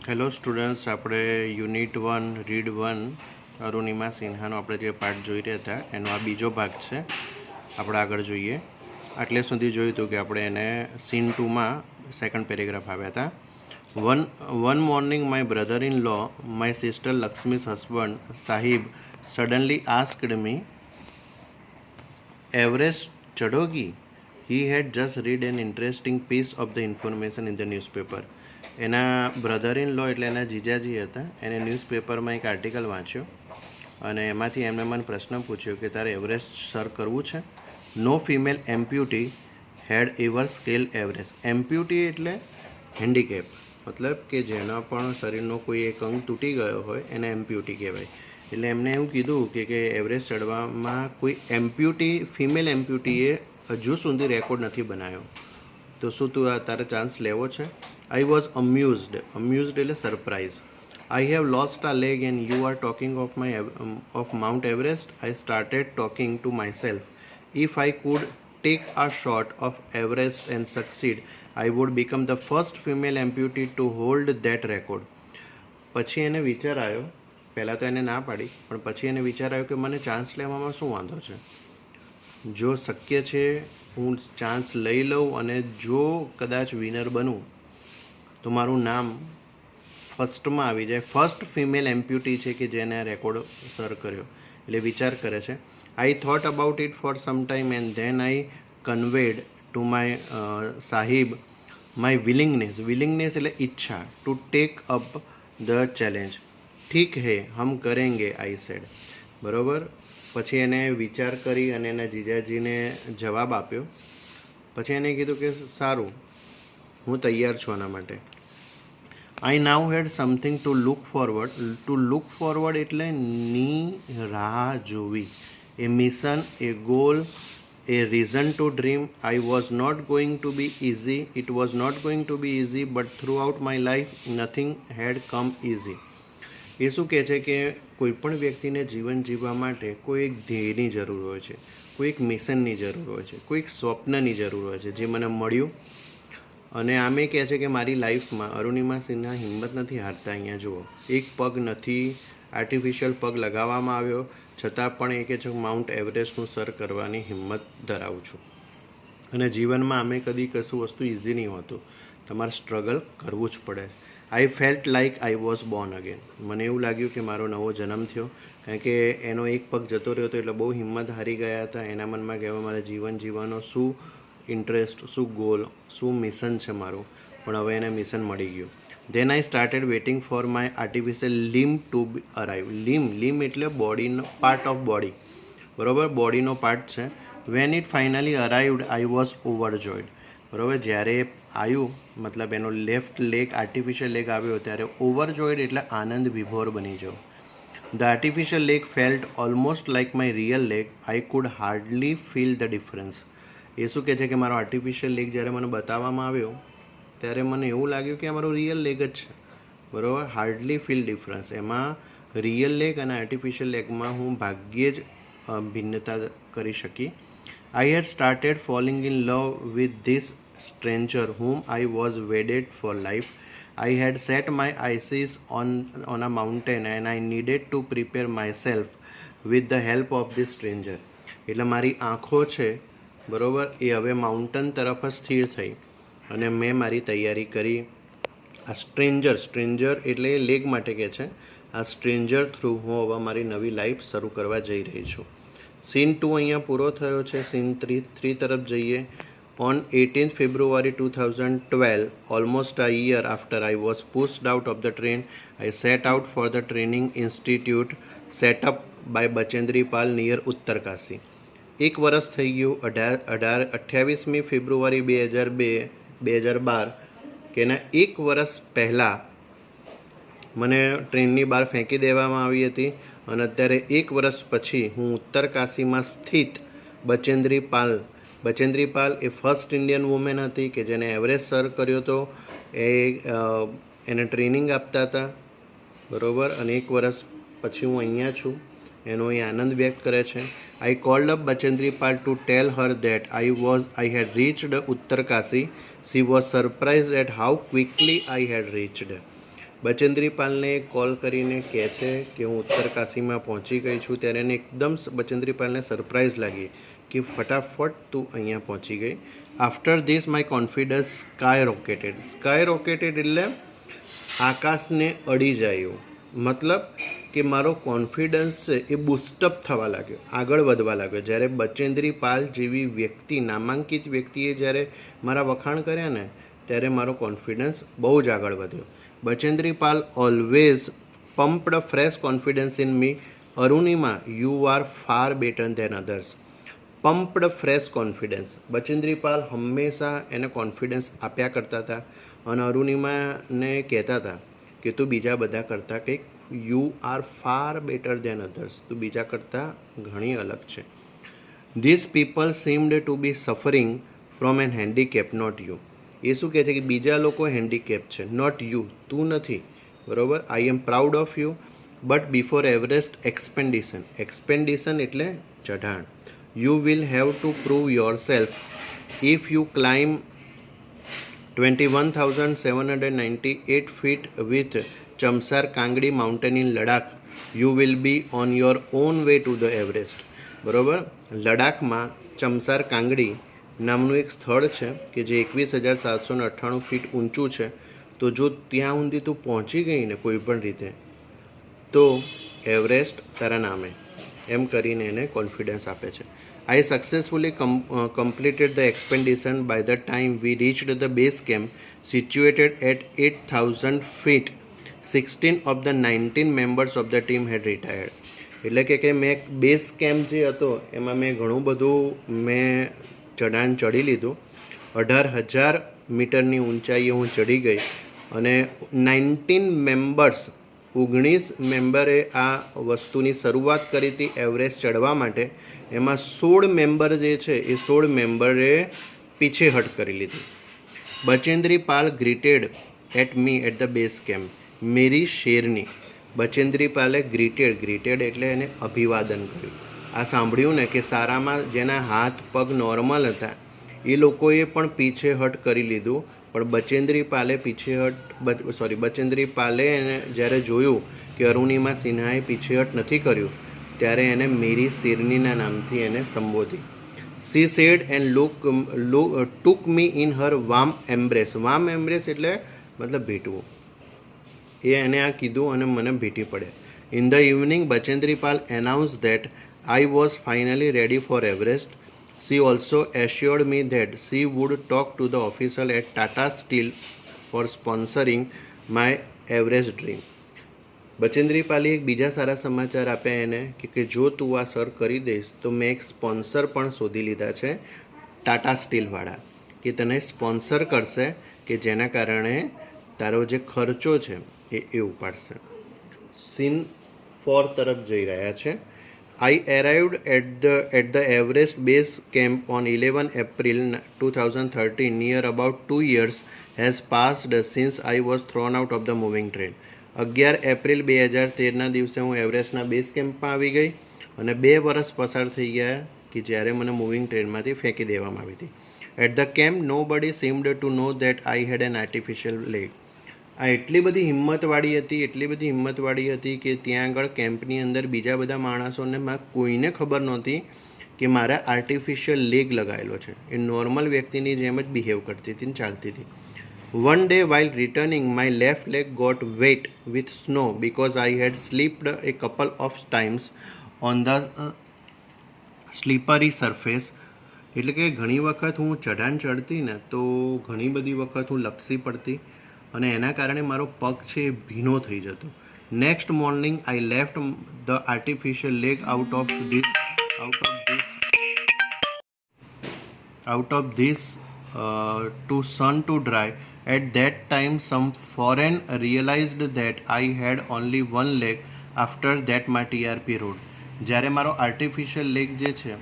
Hello students, આપણે unit 1 read 1 Arunima સિન્હાનો આપણે જે પાઠ જોઈ રહ્યા હતા એનો આ બીજો ભાગ છે. આપણે આગળ જોઈએ. આટલે સુધી જોયું હતું કે આપણે એને સીન 2માં સેકન્ડ પેરેગ્રાફ આવ્યા હતા. One morning my brother in law, my sister Lakshmi's husband Sahib suddenly asked me, Everest ચઢોગી? He had just read an interesting piece of the information in the newspaper. એના બ્રધર ઇન લો એટલે એના જીજાજી હતા. એને ન્યૂઝપેપરમાં એક article વાંચ્યો અને એમાંથી એમને મને પ્રશ્ન પૂછ્યો કે તારે એવરેસ્ટ સર કરવું છે. નો ફિમેલ એમ્પ્યુટી હેડ એવર સ્કેલ એવરેસ્ટ. એમ્પ્યુટી એટલે હેન્ડીકેપ, મતલબ કે જેના પણ શરીરનો કોઈ એક અંગ તૂટી ગયો હોય એને એમ્પ્યુટી કહેવાય. એટલે એમને એવું કીધું કે એવરેસ્ટ ચડવામાં કોઈ એમ્પ્યુટી, ફિમેલ એમ્પ્યુટીએ હજુ સુધી રેકોર્ડ નથી બનાવ્યો. તો શું તું તારે ચાન્સ લેવો છે? I was amused. અમ્યુઝડ એટલે surprise. I have lost a leg and you are talking of Mount Everest. I started talking to myself. If I could take a shot of Everest and succeed, I would become the first female amputee to hold that record. પછી એને વિચાર આવ્યો, પહેલાં તો એને ના પાડી, પણ પછી એને વિચાર આવ્યો કે મને ચાન્સ લેવામાં શું વાંધો છે. જો શક્ય છે હું ચાન્સ લઈ લઉં અને જો કદાચ વિનર બનું તો મારું નામ ફર્સ્ટમાં આવી જાય. ફર્સ્ટ ફિમેલ એમ્પ્યુટી છે કે જેને આ રેકોર્ડ સર કર્યો. એટલે વિચાર કરે છે. I thought about it for some time and then I conveyed to my Sahib my willingness. Willingness એટલે ઈચ્છા. To take up the challenge. ઠીક હે, હમ કરેંગે, આઈ સેડ. બરાબર. પછી એને વિચાર કરી અને એના જીજાજીને જવાબ આપ્યો. પછી એને કીધું કે સારું, હું તૈયાર છું આના માટે. I now had something to look forward. To look forward એટલે ની રાહ જોવી. A mission, a goal, a reason to dream. I was not going to be easy. It was not going to be easy but throughout my life nothing had come easy. એ શું કહે છે કે કોઈપણ વ્યક્તિને જીવન જીવવા માટે કોઈ એક ધ્યેયની જરૂર હોય છે, કોઈ એક મિશનની જરૂર હોય છે, કોઈ એક સ્વપ્નની જરૂર હોય છે, જે મને મળ્યું. અને આમે કહે છે કે મારી લાઈફમાં અરુણિમા સિન્હા હિંમત નથી હારતા. અહીંયા જુઓ, એક પગ નથી, આર્ટિફિશિયલ પગ લગાવવામાં આવ્યો, છતાં પણ એ કહે છે કે માઉન્ટ એવરેસ્ટનું સર કરવાની હિંમત ધરાવું છું. અને જીવનમાં અમે કદી કશું વસ્તુ ઇઝી નહીં હોતું, તમારે સ્ટ્રગલ કરવું જ પડે. આઈ felt like I was Born again. મને એવું લાગ્યું કે મારો નવો જન્મ થયો, કારણ કે એનો એક પગ જતો રહ્યો હતો એટલે બહુ હિંમત હારી ગયા હતા. એના મનમાં કહેવા મારે જીવન જીવવાનો શું ઇન્ટરેસ્ટ, શું ગોલ, શું મિશન છે મારું, પણ હવે એને મિશન મળી ગયું. Then I started waiting for my artificial limb to arrive. Limb એટલે બોડીનો પાર્ટ ઓફ બોડી, બરાબર, બોડીનો પાર્ટ છે. When it finally arrived I was overjoyed. બરાબર, જ્યારે આવ્યું, મતલબ એનો લેફ્ટ લેગ, આર્ટિફિશિયલ લેગ આવ્યો, ત્યારે ઓવરજોયડ એટલે આનંદ વિભોર બની જાઓ. The artificial leg felt almost like my real leg. I could hardly feel the difference. એ શું કહે છે કે મારો આર્ટિફિશિયલ લેગ જ્યારે મને બતાવવામાં આવ્યો ત્યારે મને એવું લાગ્યું કે આ મારો રિયલ લેગ જ છે. બરાબર, હાર્ડલી ફીલ ડિફરન્સ. એમાં રિયલ લેગ અને આર્ટિફિશિયલ લેગમાં હું ભાગ્યે જ ભિન્નતા કરી શકી. I had started falling in love with this stranger whom I was wedded for life. I had set my eyes on a mountain and I needed to prepare myself with the help of this stranger. એટલે મારી આંખો છે, બરાબર, એ હવે mountain તરફ જ સ્થિર થઈ અને મેં મારી તૈયારી કરી. આ સ્ટ્રેન્જર એટલે લેગ માટે કહે છે. આ સ્ટ્રેન્જર થ્રુ હું હવે મારી નવી લાઈફ શરૂ કરવા જઈ રહી છું. સીન 2 અહીંયા પૂરો થયો છે. સીન 3 તરફ જઈએ. On 18th February 2012, almost a year after I was pushed out of the train, I set out for the training institute set up by Bachendri Pal near Uttarkasi. એક વર્ષ થઈ ગયું. 28મી ફેબ્રુઆરી 2012 કે એના એક વર્ષ પહેલાં મને ટ્રેનની બહાર ફેંકી દેવામાં આવી હતી અને અત્યારે એક વર્ષ પછી હું ઉત્તરકાશીમાં સ્થિત બચેન્દ્રી પાલ એ ફર્સ્ટ ઇન્ડિયન વુમેન હતી કે જેને એવરેસ્ટ સર કર્યો હતો. એને ટ્રેનિંગ આપતા હતા, બરાબર, અને એક વર્ષ પછી હું અહીંયા છું, એનો એ આનંદ વ્યક્ત કરે છે. I called up Bachendri Pal to tell her that I had reached Uttarkashi. She was surprised at how quickly I had reached. Bachendri પાલને કોલ કરીને કહે છે કે હું ઉત્તરકાશીમાં પહોંચી ગઈ છું. ત્યારે એને એકદમ બચેન્દ્રી પાલને સરપ્રાઇઝ લાગી કે ફટાફટ તું અહીંયા પહોંચી ગઈ. After this my confidence skyrocketed એટલે આકાશને અડી જાય એવું. મતલબ કે મારો કોન્ફિડન્સ છે એ બૂસ્ટઅપ થવા લાગ્યો, આગળ વધવા લાગ્યો. જ્યારે બચેન્દ્રી પાલ જેવી વ્યક્તિ, નામાંકિત વ્યક્તિએ જ્યારે મારા વખાણ કર્યા ને, ત્યારે મારો કોન્ફિડન્સ બહુ જ આગળ વધ્યો. Bachendri Pal always pumped fresh confidence in me. Arunima, you are far better than others. Pumped fresh confidence. Bachendri Pal હંમેશા એને કોન્ફિડન્સ આપ્યા કરતા હતા અને અરુણિમાને કહેતા હતા કે તું બીજા બધા કરતાં કંઈક you are far better than others, તું બીજા કરતાં ઘણી અલગ છે. This people seemed to be suffering from an handicap, not you. એ શું કહે છે કે બીજા લોકો હેન્ડીકેપ છે, નોટ યુ, તું નથી, બરાબર. I am proud of you, but before Everest expedition એટલે ચઢાણ. You will have to prove yourself. If you climb 21,798 feet with Chamser Kangri mountain in Ladakh, you will be on your own way to the Everest. બરાબર. લડાખમાં ચમસાર કાંગડી નામનું એક સ્થળ છે કે જે 21,798 ફીટ ઊંચું છે. તો જો ત્યાં સુધી તું પહોંચી ગઈ ને કોઈ પણ રીતે, તો એવરેસ્ટ તારા નામે, એમ કરીને એને કોન્ફિડન્સ આપે છે. I successfully completed the expedition by the time we reached the base camp situated at 8,000 feet. 16 of the 19 members of the team had retired. એટલે કે મેં બેઝ કેમ્પ જે હતો એમાં મેં ઘણું બધું ચઢાણ ચડી લીધું. 18,000 મીટરની ઊંચાઈએ હું ચડી ગઈ અને 19 મેમ્બરે આ વસ્તુની શરૂઆત કરી હતી એવરેસ્ટ ચડવા માટે. એમાં 16 મેમ્બર જે છે એ 16 મેમ્બરે પીછેહટ કરી લીધી. Bachendri Pal greeted at me at the base camp. મેરી શેરની. બચેન્દ્રી પાલે ગ્રીટેડ એટલે એને અભિવાદન કર્યું. આ સાંભળ્યું ને કે સારામાં જેના હાથ પગ નોર્મલ હતા એ લોકોએ પણ પીછેહટ કરી લીધું, પણ બચેન્દ્રી પાલે એને જ્યારે જોયું કે અરુણિમા સિન્હાએ પીછેહટ નથી કર્યું, ત્યારે એને મેરી શેરનીના નામથી એને સંબોધી. She said and took me in her warm embrace. Warm embrace એટલે મતલબ ભેટવું. એ એને આ કીધું અને મને ભેટી પડે. In the evening Bachendri Pal announce that I was finally ready for Everest. She also assured me that she would talk to the official at Tata Steel for sponsoring my Everest dream. Bachendri પાલે એક બીજા સારા સમાચાર આપ્યા એને કે જો તું આ સર કરી દઈશ તો મેં એક સ્પોન્સર પણ શોધી લીધા છે, ટાટા સ્ટીલવાળા, કે તને સ્પોન્સર કરશે કે જેના કારણે તારો જે ખર્ચો છે એ ઉપાડશે. સીન 4 તરફ જઈ રહ્યા છે. I arrived at the Everest base camp on 11 April 2013. Near about 2 years has passed since I was thrown out of the moving train. 11 April 2013ના દિવસે હું એવરેસ્ટના બેઝ કેમ્પમાં આવી ગઈ અને 2 વર્ષ પસાર થઈ ગયા કે જ્યારે મને મૂવિંગ ટ્રેનમાંથી ફેંકી દેવામાં આવી હતી. At the camp nobody seemed to know that I had an artificial leg. આ એટલી બધી હિંમતવાળી હતી કે ત્યાં આગળ કેમ્પની અંદર બીજા બધા માણસોને કોઈને ખબર નહોતી કે મારે આર્ટિફિશિયલ લેગ લગાવેલો છે. એ નોર્મલ વ્યક્તિની જેમ જ બિહેવ કરતી હતી ને ચાલતી હતી. One day while returning my left leg got wet with snow because I had slipped a couple of times on the slippery surface. એટલે કે ઘણી વખત હું ચઢાણ ચડતી ને તો ઘણી બધી વખત હું લપસી પડતી અને એના કારણે મારો પગ છે એ ભીનો થઈ જતો. Next morning I left the artificial leg out of this to sun to dry. At that time some foreign realized that I had only 1 leg after that my TRP road. જ્યારે મારો આર્ટિફિશિયલ લેગ જે છે